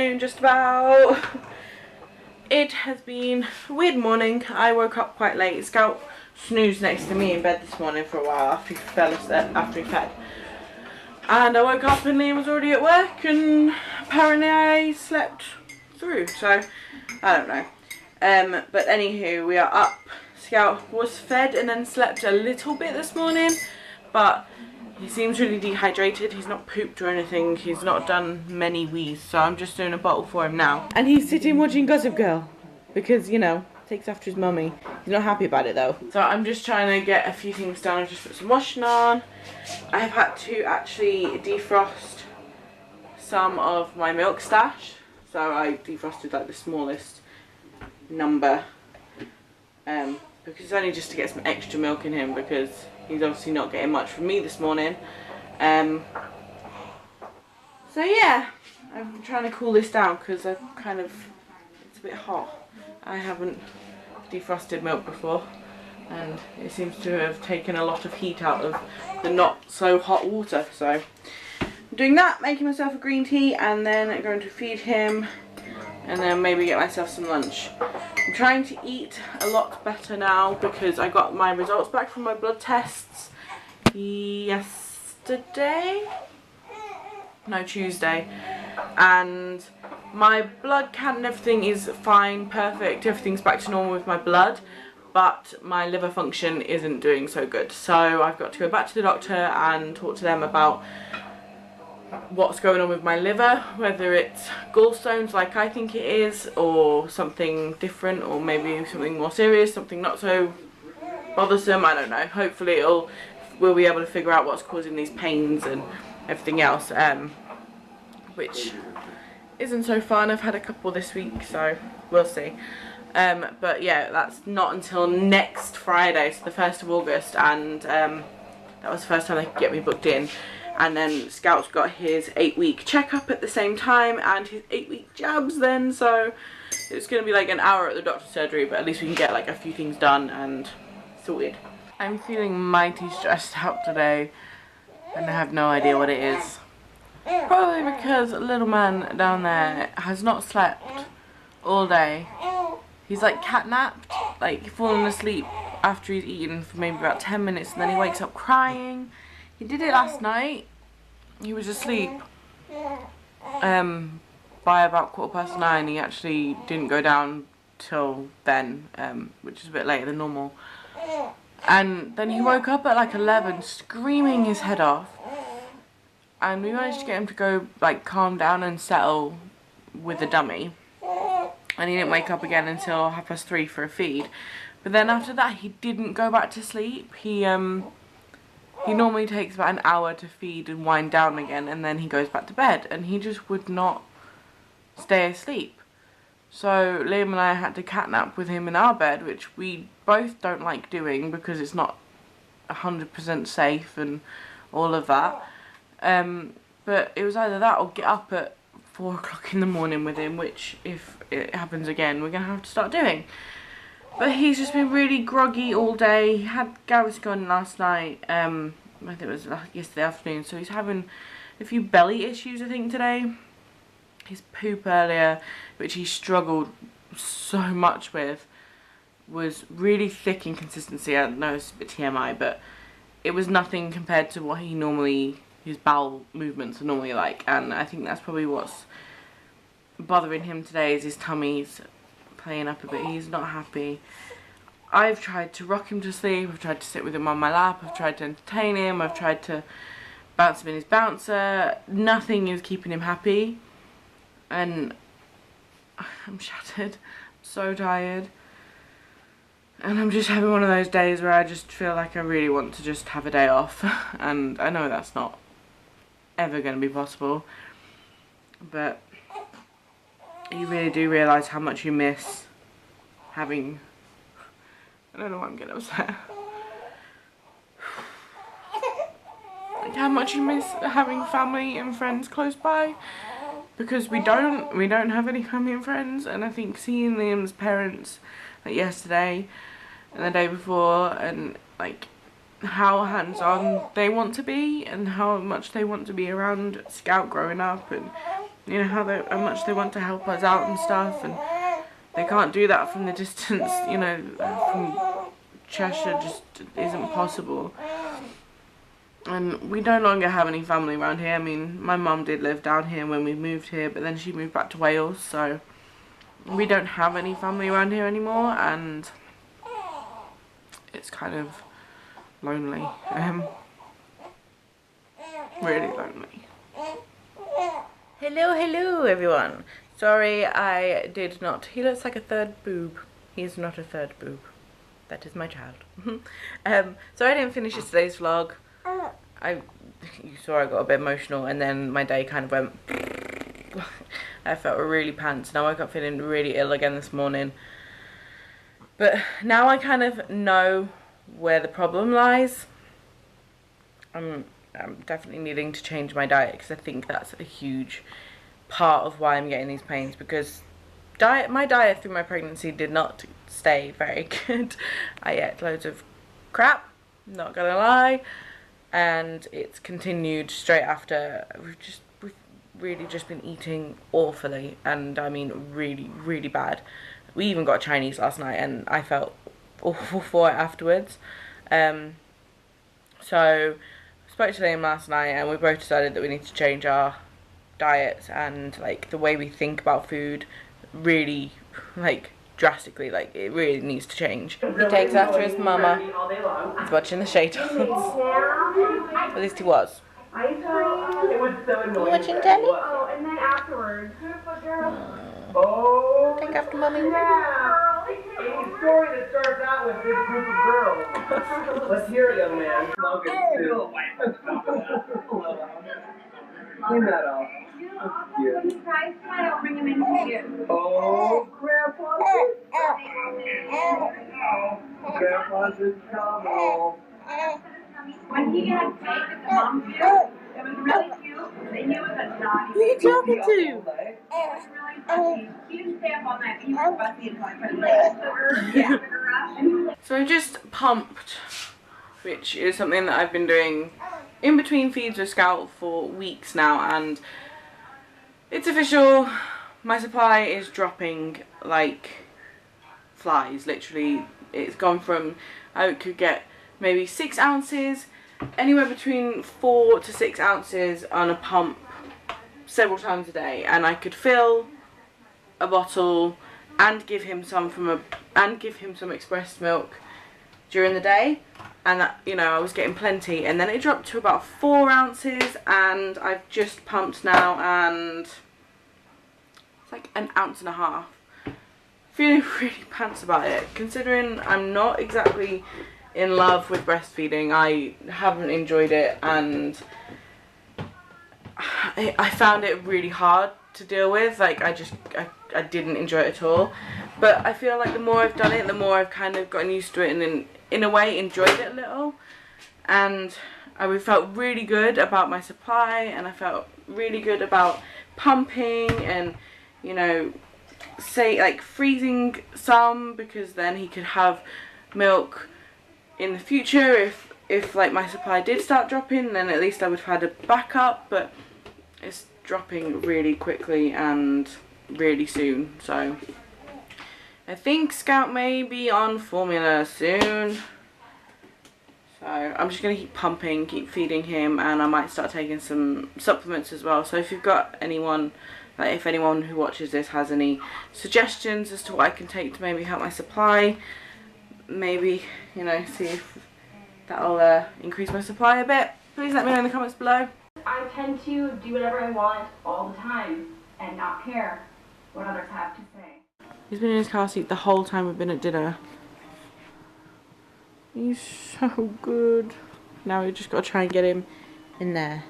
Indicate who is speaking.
Speaker 1: afternoon just about. It has been a weird morning. I woke up quite late. Scout snoozed next to me in bed this morning for a while after he fed. And I woke up and Liam was already at work, and apparently I slept through, so I don't know. But anywho, we are up. Scout was fed and then slept a little bit this morning, but he seems really dehydrated. He's not pooped or anything. He's not done many wees, so I'm just doing a bottle for him now. And he's sitting watching Gossip Girl because, you know, takes after his mummy. He's not happy about it though. So I'm just trying to get a few things done. I've just put some washing on. I have had to actually defrost some of my milk stash. So I defrosted like the smallest number. Because it's only just to get some extra milk in him, because he's obviously not getting much from me this morning. So yeah, I'm trying to cool this down because it's a bit hot. I haven't defrosted milk before, and it seems to have taken a lot of heat out of the not so hot water. So I'm doing that, making myself a green tea, and then I'm going to feed him, and then maybe get myself some lunch. I'm trying to eat a lot better now because I got my results back from my blood tests yesterday? No, Tuesday. And my blood count and everything is fine, perfect. Everything's back to normal with my blood, but my liver function isn't doing so good. So I've got to go back to the doctor and talk to them about what's going on with my liver, whether it's gallstones like I think it is, or something different, or maybe something more serious, something not so bothersome. I don't know. Hopefully we'll be able to figure out what's causing these pains and everything else, which isn't so fun. I've had a couple this week, so we'll see. But yeah, that's not until next Friday, so the 1st of August, and that was the first time they could get me booked in. And then Scout's got his 8-week checkup at the same time, and his 8-week jabs then, so it's going to be like an hour at the doctor's surgery, but at least we can get like a few things done and sorted. I'm feeling mighty stressed out today, and I have no idea what it is. Probably because little man down there has not slept all day. He's like catnapped, like fallen asleep after he's eaten for maybe about 10 minutes, and then he wakes up crying. He did it last night. He was asleep by about 9:15. He actually didn't go down till then, which is a bit later than normal. And then he woke up at like 11 screaming his head off, and we managed to get him to go like calm down and settle with the dummy, and he didn't wake up again until 3:30 for a feed. But then after that he didn't go back to sleep. He normally takes about an hour to feed and wind down again, and then he goes back to bed, and he just would not stay asleep. So Liam and I had to catnap with him in our bed, which we both don't like doing because it's not 100% safe and all of that. But it was either that or get up at 4 o'clock in the morning with him, which if it happens again we're going to have to start doing. But he's just been really groggy all day. He had Gaviscon last night, I think it was yesterday afternoon, so he's having a few belly issues I think today. His poop earlier, which he struggled so much with, was really thick in consistency. I know it's a bit TMI, but it was nothing compared to what his bowel movements are normally like, and I think that's probably what's bothering him today, is his tummy's playing up a bit. He's not happy. I've tried to rock him to sleep, I've tried to sit with him on my lap, I've tried to entertain him, I've tried to bounce him in his bouncer. Nothing is keeping him happy, and I'm shattered. I'm so tired, and I'm just having one of those days where I just feel like I really want to just have a day off, and I know that's not ever going to be possible, but you really do realise how much you miss having, I don't know why I'm getting upset, like how much you miss having family and friends close by, because we don't have any family and friends. And I think seeing Liam's parents like yesterday and the day before, and like how hands-on they want to be and how much they want to be around Scout growing up, and you know, how much they want to help us out and stuff, and they can't do that from the distance, you know, from Cheshire just isn't possible. And we no longer have any family around here. I mean, my mum did live down here when we moved here, but then she moved back to Wales, so we don't have any family around here anymore, and it's kind of lonely. Really lonely. Hello everyone. Sorry I did not. He looks like a third boob. He's not a third boob. That is my child. Sorry I didn't finish yesterday's vlog. You saw I got a bit emotional, and then my day kind of went. I felt really pants, and I woke up feeling really ill again this morning. But now I kind of know where the problem lies. I'm definitely needing to change my diet, because I think that's a huge part of why I'm getting these pains, because my diet through my pregnancy did not stay very good. I ate loads of crap, not gonna lie, and it's continued straight after. We've really just been eating awfully, and I mean really bad. We even got Chinese last night, and I felt awful for it afterwards. So I spoke to Liam last night, and we both decided that we need to change our diets and like the way we think about food really, like, drastically. Like, it really needs to change. He takes after his mama. He's watching the Shade Dance. At least he was.
Speaker 2: It was so annoying.
Speaker 1: You watching telly?
Speaker 2: Oh, and then afterwards.
Speaker 1: Take after mommy.
Speaker 2: Yeah. A story that starts out with this group of girls. Let's hear it, young man. I'll get it too. Clean that off. When you try smile, I'll bring him in here. Oh, Grandpa. Grandpa's in trouble. When he had cake at the mom's house, it was really cute. They knew it was a naughty.
Speaker 1: Who are you talking to?
Speaker 2: It was really funny. He didn't stay up all night. He was fussy until I put his sugar up.
Speaker 1: So I just pumped, which is something that I've been doing in between feeds with Scout for weeks now, and it's official. My supply is dropping like flies, literally. It's gone from, I could get maybe 6 ounces, anywhere between 4 to 6 ounces on a pump several times a day, and I could fill a bottle and give him some some expressed milk during the day, and that, you know, I was getting plenty. And then it dropped to about 4 ounces, and I've just pumped now, and it's like 1.5 ounces. Feeling really pants about it, considering I'm not exactly in love with breastfeeding. I haven't enjoyed it, and I found it really hard to deal with. Like, I didn't enjoy it at all. But I feel like the more I've done it, the more I've kind of gotten used to it, and in a way enjoyed it a little. And I felt really good about my supply, and I felt really good about pumping, and, you know, say like freezing some, because then he could have milk in the future if like my supply did start dropping, then at least I would have had a backup. But it's dropping really quickly and really soon, so I think Scout may be on formula soon. So I'm just going to keep pumping, keep feeding him, and I might start taking some supplements as well. So if you've got anyone, like if anyone who watches this has any suggestions as to what I can take to maybe help my supply, maybe, you know, see if that'll increase my supply a bit, please let me know in the comments below.
Speaker 3: I tend to do whatever I want all the time and not care what others have to say.
Speaker 1: He's been in his car seat the whole time we've been at dinner. He's so good. Now we've just got to try and get him in there.